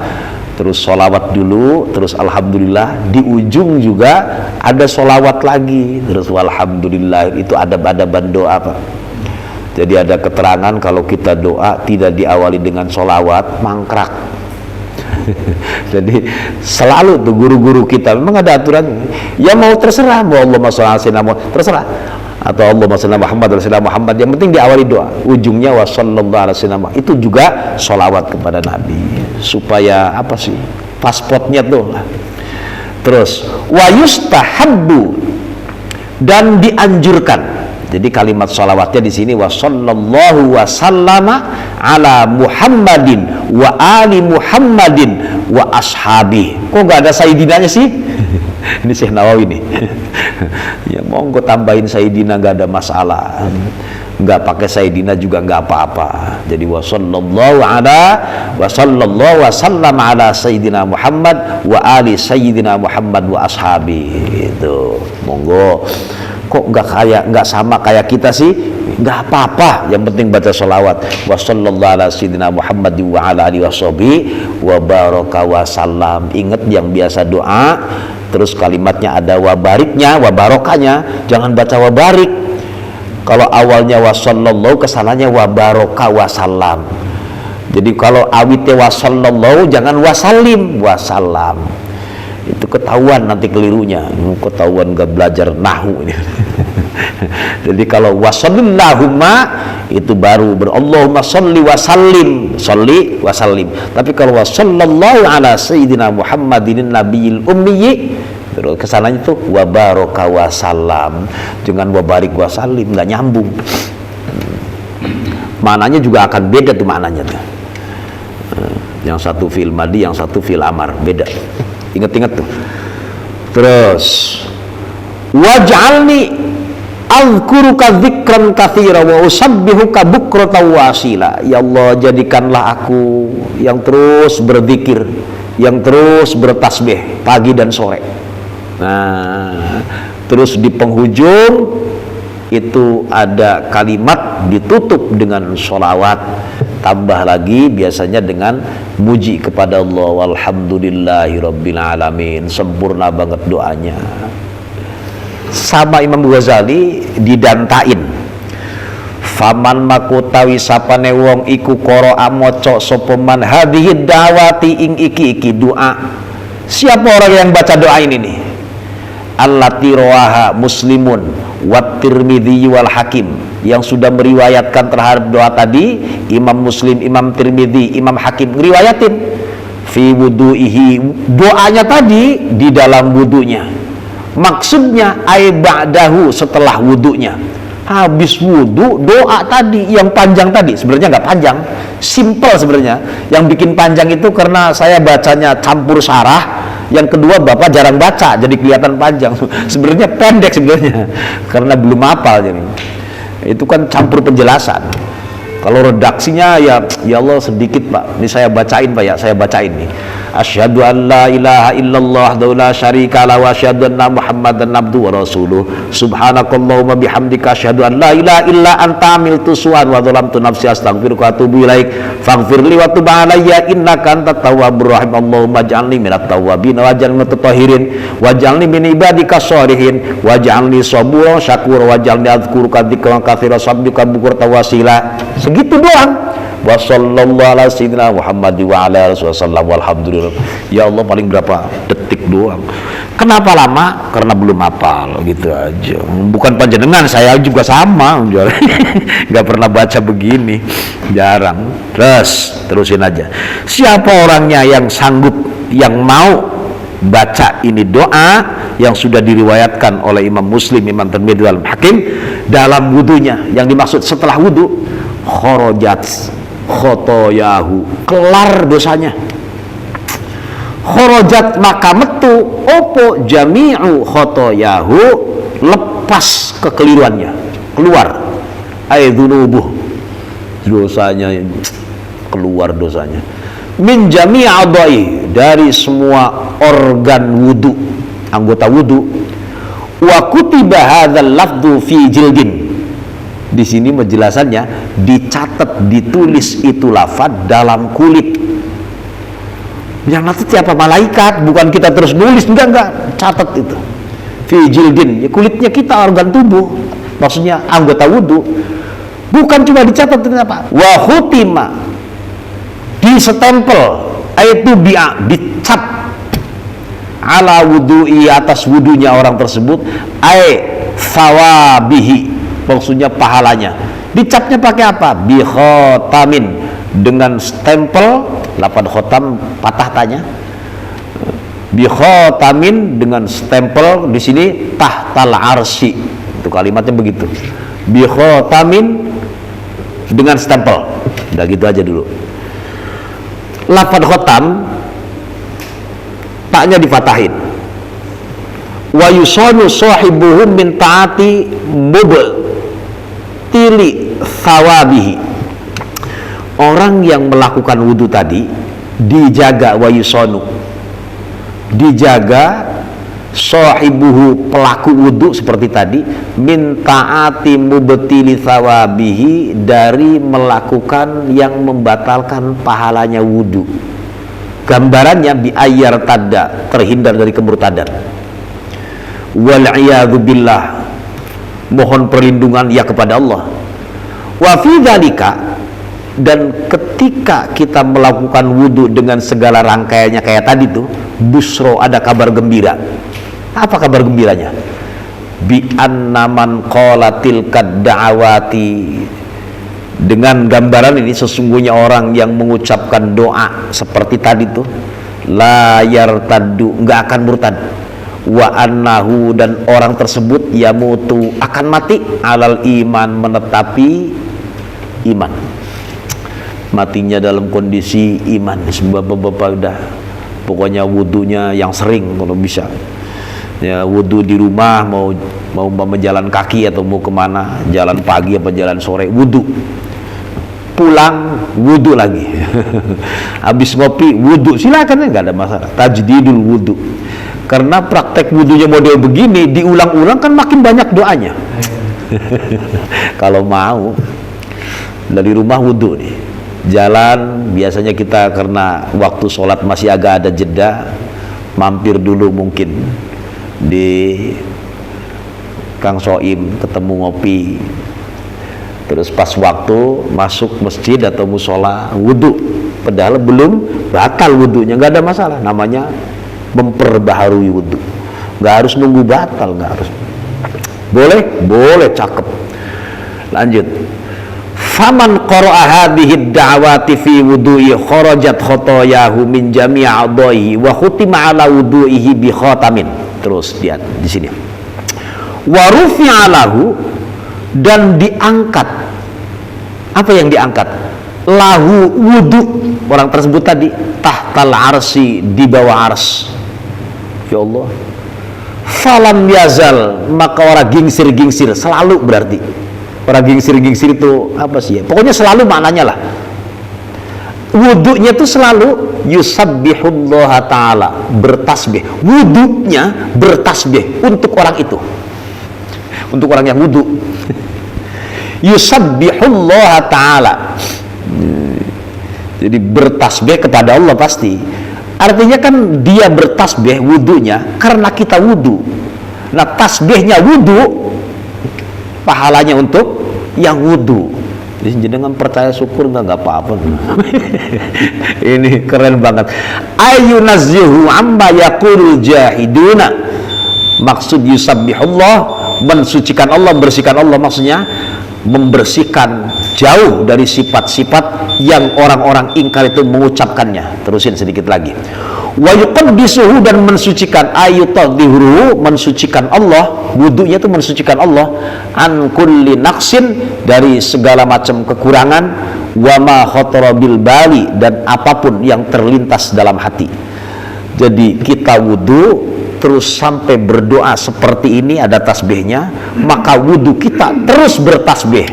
terus sholawat dulu, terus alhamdulillah, di ujung juga ada sholawat lagi, terus walhamdulillah. Itu adab-adaban doa, Pak. Jadi ada keterangan kalau kita doa tidak diawali dengan sholawat, mangkrak. Jadi selalu tuh guru-guru kita memang ada aturan. Ya mau terserah, mau Allahumma sholli ala sayyidina Muhammad, terserah, atau Allahumma sholli ala Muhammad wa sayyidina Muhammad, yang penting diawali doa, ujungnya wa sallallahu ala sayyidina Muhammad. Itu juga sholawat kepada Nabi, supaya apa sih, pasportnya tuh. Terus wa yustahabbu, dan dianjurkan. Jadi kalimat sholawatnya di sini wa sallallahu wa sallama ala Muhammadin wa ali Muhammadin wa ashabi. Kok nggak ada sayyidinanya sih? Ini Syekh Nawawi nih. Ya monggo tambahin sayyidina, nggak ada masalah. Nggak pakai sayyidina juga nggak apa-apa. Jadi wa sallallahu wa sallama ala sayyidina Muhammad wa ali sayyidina Muhammad wa ashabi. Itu monggo. Kok nggak sama kayak kita sih? Nggak apa-apa, yang penting baca sholawat wa sallallahu ala sayyidina Muhammad wa ala alihi washabihi wa baraka wa salam. Ingat yang biasa doa, terus kalimatnya ada wa bariknya, wa barokahnya, jangan baca wa barik. Kalau awalnya wa sallallahu, kesalahannya wa baraka wa salam. Jadi kalau awitnya wa sallallahu, jangan wa salim, wa salam. Itu ketahuan nanti kelirunya, ketahuan gak belajar nahwu. Jadi kalau wasallillahumma itu baru Allahumma sholli wa sallim, sholli wa sallim. Tapi kalau wasallallahu ala sayyidina Muhammadin nabiyil ummi, terus kesananya itu wa baraka wa salam, jangan wa barik wa salim, nggak nyambung. Maknanya juga akan beda tuh maknanya tuh. Yang satu fil madi, yang satu fil amar, beda. Ingat-ingat tuh. Terus waj'alni azkuruka dzikran katsira wa usabbihuka bukratan wa asila. Ya Allah, jadikanlah aku yang terus berzikir, yang terus bertasbih pagi dan sore. Nah, terus di penghujung itu ada kalimat ditutup dengan sholawat, tambah lagi biasanya dengan muji kepada Allah, walhamdulillahi rabbil alamin. Sempurna banget doanya. Sama Imam Ghazali didantain, faman makutawi sapane wong iku qara'a maca sapa man hadhihi dawati ing iki doa. Siapa orang yang baca doa ini nih? Allati rawaha Muslimun wa Tirmidzi wal Hakim, yang sudah meriwayatkan terhadap doa tadi Imam Muslim, Imam Tirmidzi, Imam Hakim ngeriwayatin fi wudu'ihi, doanya tadi di dalam wudunya. Maksudnya ai ba'dahu, setelah wudunya. Habis wudu doa tadi yang panjang tadi, sebenarnya nggak panjang, simple sebenarnya. Yang bikin panjang itu karena saya bacanya campur sarah. Yang kedua Bapak jarang baca, jadi kelihatan panjang. Sebenarnya pendek sebenarnya, karena belum hafal. Jadi itu kan campur penjelasan. Kalau redaksinya ya Allah sedikit Pak. Ini saya bacain Pak ya, saya bacain nih. Asyhadu an la ilaha illallah wa la syarika lahu wa asyhadu anna Muhammadan abduhu wa rasuluh. Subhanakallahumma bihamdika asyhadu an la ilaha illa anta amiltu su'an wa dhalamtu nafsi astaghfiruka wa atubu ilaik. Faghfirli wa tub alayya innaka antat tawwabur rahim. Allahumma ij'alni minat tawwabin waj'alni minat tathirin waj'alni min ibadika sholihin waj'alni saburan syakura waj'alni adzkuruka dzikran katsiran sabduka bukratan wasila. Segitu doang. Wa sallallahu ala sayyidina Muhammad wa ala rasulullah walhamdulillah. Ya Allah, paling berapa detik doang. Kenapa lama? Karena belum hafal, gitu aja. Bukan panjenengan, saya juga sama. Nggak pernah baca begini, jarang. Terusin aja. Siapa orangnya yang sanggup, yang mau baca ini doa yang sudah diriwayatkan oleh Imam Muslim, Imam Tirmidzi wal Hakim dalam wudunya. Yang dimaksud setelah wudu, kharajat khotoyahu, kelar dosanya. Kharajat maka metu opo jami'u khotoyahu, lepas kekeliruannya, keluar. Aidzunubuh, dosanya keluar dosanya. Min jami'adai, dari semua organ wudu, anggota wudu. Wa kutiba hadzal lafdhu fi jildin. Di sini penjelasannya dicatat, ditulis itu lafaz dalam kulit. Yang nanti siapa? Malaikat, bukan kita terus nulis, enggak, catat itu. Fi jildin, ya kulitnya kita, organ tubuh, maksudnya anggota wudu. Bukan cuma dicatat, apa? Wa khutima, disestempel, itu dicap ala wudu'i, atas wudunya orang tersebut, thawabihi, maksudnya pahalanya. Dicapnya pakai apa? Bi khotamin, dengan stempel, lapan khotam patah tanya. Bi khotamin, dengan stempel di sini tahtal arsy. Itu kalimatnya begitu. Bi khotamin, dengan stempel. Udah gitu aja dulu. Lapan khotam taknya dipatahin. Wa yusanu sahibuhum min taati mubtili thawabihi. Orang yang melakukan wudu tadi dijaga, wa yusanu, dijaga sahibuhu, pelaku wudu seperti tadi, min taati mubtili thawabihi, dari melakukan yang membatalkan pahalanya wudu. Gambarannya bi ayyar tadda, terhindar dari kemurtadan. Wal iyadu billah, mohon perlindungan ya kepada Allah. Wa fi dzalika, dan ketika kita melakukan wudu dengan segala rangkaiannya kayak tadi tuh, busro, ada kabar gembira. Apa kabar gembiranya? Bi anna man qala tilkad da'awati, dengan gambaran ini sesungguhnya orang yang mengucapkan doa seperti tadi tuh, la yartaddu, nggak akan murtad. Wa annahu, dan orang tersebut yamutu, akan mati, alal iman, menetapi iman, matinya dalam kondisi iman. Bapak-bapak udah pokoknya wudunya yang sering kalau bisa ya, wudu di rumah, mau jalan kaki atau mau kemana, jalan pagi apa jalan sore, wudu, pulang wudu lagi habis ngopi wudu, silakan ya, nggak ada masalah. Tajdidul wudu, karena praktek wudunya model begini diulang-ulang kan makin banyak doanya. Kalau mau dari rumah wudu nih, jalan biasanya kita karena waktu sholat masih agak ada jeda, mampir dulu mungkin di Kang Soim, ketemu ngopi, terus pas waktu masuk masjid atau musola wudu, padahal belum batal wudunya, nggak ada masalah, namanya memperbaharui wudu, nggak harus nunggu batal, nggak harus, boleh, cakep. Lanjut. Faman qara'a hadhihi ad-da'awati fi wudu'i kharajat khotoyahu min jami' a'dha'ihi wa khutima 'ala wudu'ihi bi khatamin. Terus lihat di sini. Wa rufi'a lahu, dan diangkat. Apa yang diangkat? Lahu, wudu orang tersebut tadi, tahtal arsy, di bawah ars. Ya Allah. Falam yazal, maka orang gingsir-gingsir, selalu berarti. Orang gingsir-gingsir itu apa sih ya? Pokoknya selalu maknanya lah. Wudunya itu selalu yusabbihullaha ta'ala, bertasbih. Wudunya bertasbih untuk orang itu, untuk orang yang wudu. Yusabbihullaha ta'ala, jadi bertasbih kepada Allah pasti. Artinya kan dia bertasbih wudunya karena kita wudu. Nah tasbihnya wudu, pahalanya untuk yang wudu. Jadi dengan percaya syukur nggak apa-apa. Ini keren banget. Ayunazzihu amma yaqulul jahiduna. Maksud yusabbihullah, mensucikan Allah, membersihkan Allah, maksudnya membersihkan jauh dari sifat-sifat yang orang-orang ingkar itu mengucapkannya. Terusin sedikit lagi. Wa yuqaddisuhu, dan mensucikan, ayutadhiruhu, mensucikan Allah, wudunya itu mensucikan Allah, an kulli naqsin, dari segala macam kekurangan, wa ma khatara bil bali, dan apapun yang terlintas dalam hati. Jadi kita wudu terus sampai berdoa seperti ini, ada tasbihnya, maka wudu kita terus bertasbih,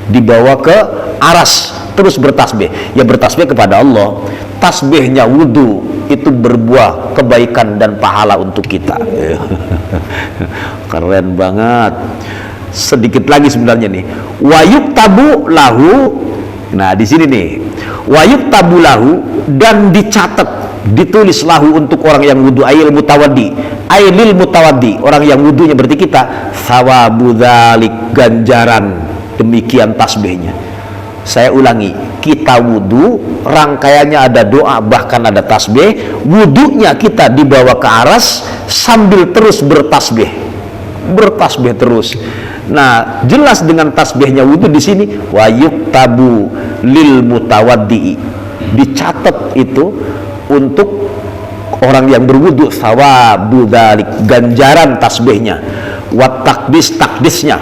dibawa ke aras, terus bertasbih, ya bertasbih kepada Allah. Tasbihnya wudu itu berbuah kebaikan dan pahala untuk kita. Keren banget. Sedikit lagi sebenarnya nih. Wa yuktabu lahu. Nah, di sini nih. Wa yuktabu lahu, dan dicatat ditulis lahu untuk orang yang wudu, ail mutawaddi, ailil mutawaddi, orang yang wudunya berarti kita, thawabu dzalik, ganjaran demikian tasbihnya. Saya ulangi, kita wudu, rangkaiannya ada doa, bahkan ada tasbih. Wudunya kita dibawa ke aras sambil terus bertasbih terus. Nah, jelas dengan tasbihnya wudu di sini, wa yuktabu lil mutawaddi, dicatat itu untuk orang yang berwudu, thawabu dzalik, ganjaran tasbihnya, wa takdis, takdisnya,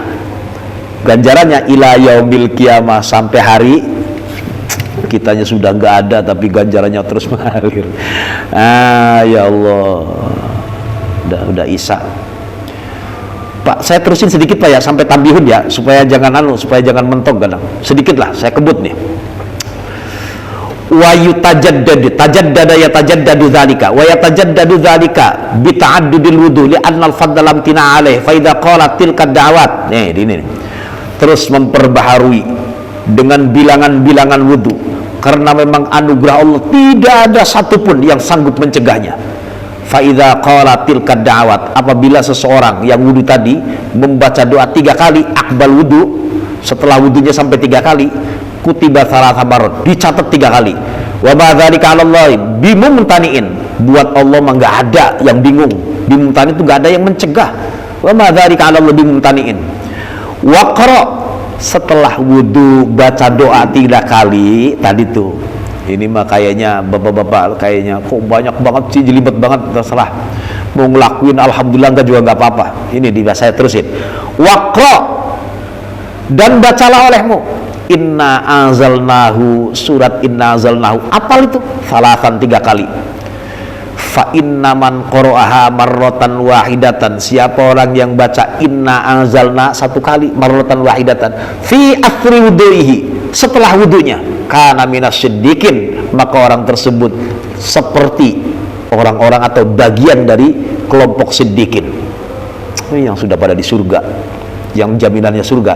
ganjarannya ila yaumil qiyamah, sampai hari kitanya sudah nggak ada tapi ganjarannya terus mengalir. Ya Allah, udah Isa. Pak, saya terusin sedikit Pak ya, sampai tambihun ya, supaya jangan mentok kadang. Sedikit lah, saya kebut nih. Wa yutajaddadu, tajaddada yatajaddadu dzalika, wa yatajaddadu dzalika bi ta'addudil wudu li anna al-fadla lam tina alaih fa idza qalat tilka da'wat. Nih, ini. Terus memperbaharui dengan bilangan-bilangan wudu, karena memang anugerah Allah tidak ada satupun yang sanggup mencegahnya. Fa idza qalat tilka da'wat, apabila seseorang yang wudu tadi membaca doa 3 kali akbal wudu, setelah wudunya sampai 3 kali, kutiba salasa marot, dicatat 3 kali. Wa ma dzalika 'ala Allah bimumtani'in, buat Allah mah enggak ada yang bingung. Bimumtani itu enggak ada yang mencegah. Wa ma dzalika 'ala Allah bimumtani'in. Wa qara, setelah wudu baca doa 3 kali tadi tuh. Ini mah kayaknya bapak-bapak kayaknya kok banyak banget sih, jelimet banget, terserah. Mau ngelakuin alhamdulillah enggak juga enggak apa-apa. Ini saya terusin. Wa qara, dan bacalah olehmu inna anzalnahu, surat inna anzalnahu, apal itu? Salasan 3 kali. Fa inna man qara'aha marratan wahidatan, siapa orang yang baca inna anzalna 1 kali, marratan wahidatan, fi athri wudu'ihi, setelah wudunya, kana minas siddiqin, maka orang tersebut seperti orang-orang atau bagian dari kelompok siddiqin yang sudah pada di surga, yang jaminannya surga.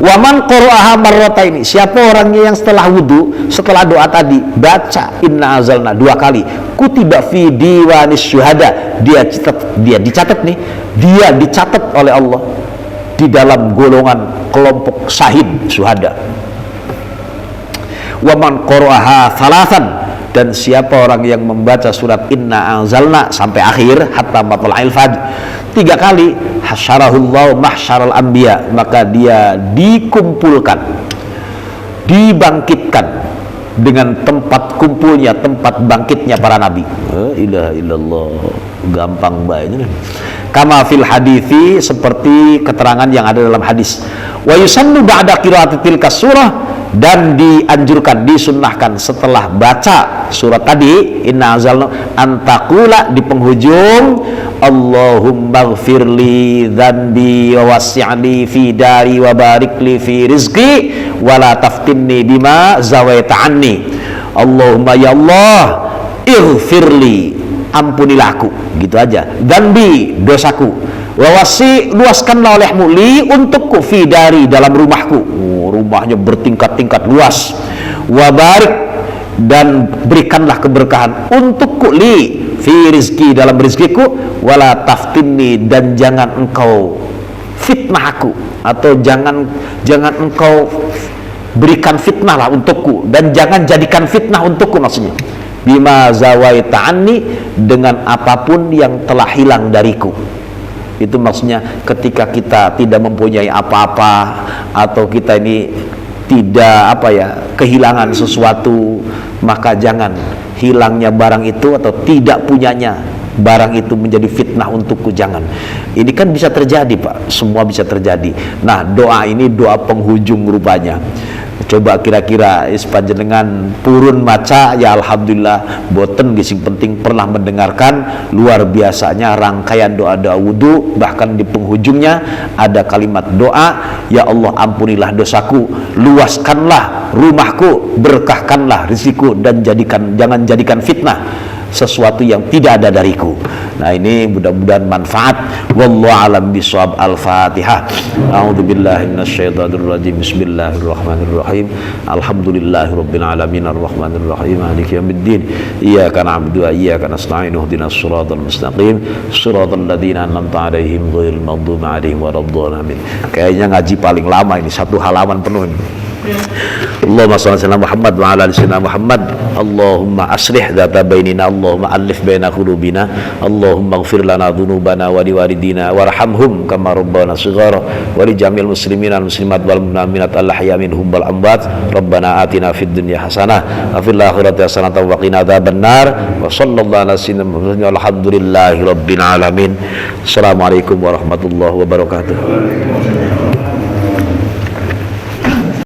Waman qara'aha marrataini, siapa orangnya yang setelah wudu, setelah doa tadi baca inna anzalna 2 kali, kutiba fi diwanis syuhada, dia dicatat nih, dia dicatat oleh Allah di dalam golongan kelompok syahid syuhada. Waman qara'aha salasan, dan siapa orang yang membaca surat inna anzalna sampai akhir hatta matla'il fajr 3 kali, hasyarahullahu mahsyaral anbiya, maka dia dikumpulkan, dibangkitkan dengan tempat kumpulnya, tempat bangkitnya para nabi. La ilaha illallah, gampang banget. Kama fil hadithi, seperti keterangan yang ada dalam hadis. Wa yusannu ba'da qiraati tilka surah, dan dianjurkan, disunnahkan setelah baca surat tadi inna anzalna, antaqula, di penghujung, Allahumma ghfirli dzanbi wa wasi'li fi dari wa barikli fi rizqi wa la taftinni bima zawaita anni. Allahumma, ya Allah, ighfirli, ampunilah aku, gitu aja, dzanbi, dosaku, wa wasi, luaskanlah olehmu, li, untukku, fi dari, dalam rumahku, rumahnya bertingkat-tingkat luas, wa barik, dan berikanlah keberkahan untukku, li, fi rizki, dalam rizkiku, wala taftinni, dan jangan engkau fitnah aku, atau jangan engkau berikan fitnah lah untukku, dan jangan jadikan fitnah untukku, maksudnya bima zawaita anni, dengan apapun yang telah hilang dariku. Itu maksudnya ketika kita tidak mempunyai apa-apa, atau kita ini tidak kehilangan sesuatu, maka jangan hilangnya barang itu atau tidak punyanya barang itu menjadi fitnah untukku, jangan. Ini kan bisa terjadi Pak, semua bisa terjadi. Nah, doa ini doa penghujung rupanya. Coba kira-kira panjenengan purun maca, ya alhamdulillah, boten gising penting pernah mendengarkan luar biasanya rangkaian doa-doa wudu, bahkan di penghujungnya ada kalimat doa, ya Allah ampunilah dosaku, luaskanlah rumahku, berkahkanlah rezekiku, dan jangan jadikan fitnah sesuatu yang tidak ada dariku. Nah, ini mudah-mudahan manfaat. Wallahu a'lam bishawab. Al-Fatihah. A'udzubillahi minasyaitonirrajim. Bismillahirrahmanirrahim. Alhamdulillahirabbil alamin arrahmanir rahim maliki yaumiddin. Iyyaka na'budu wa iyyaka nasta'in ihdinas siratal mustaqim siratal ladzina an'amta 'alaihim ghairil maghdubi 'alaihim waladdallin. Kayaknya ngaji paling lama ini, 1 halaman penuh ini. Allahumma shalli ala Muhammad wa ala ali sayyidina Muhammad. Allahumma aslih dzata bainina, Allahumma alif baina qulubina, Allahumma ighfir lana dzunubana wa liwalidina warhamhum kama rabbana shighara wa li jamil muslimina wal muslimat wal mu'minat al-ahya minhum wal amwat. Rabbana atina fid dunya hasanah wa fil akhirati hasanah wa qina adzabannar. Wa sallallahu ala sayyidina Muhammadin walhamdulillahi rabbil alamin. Assalamualaikum warahmatullahi wabarakatuh.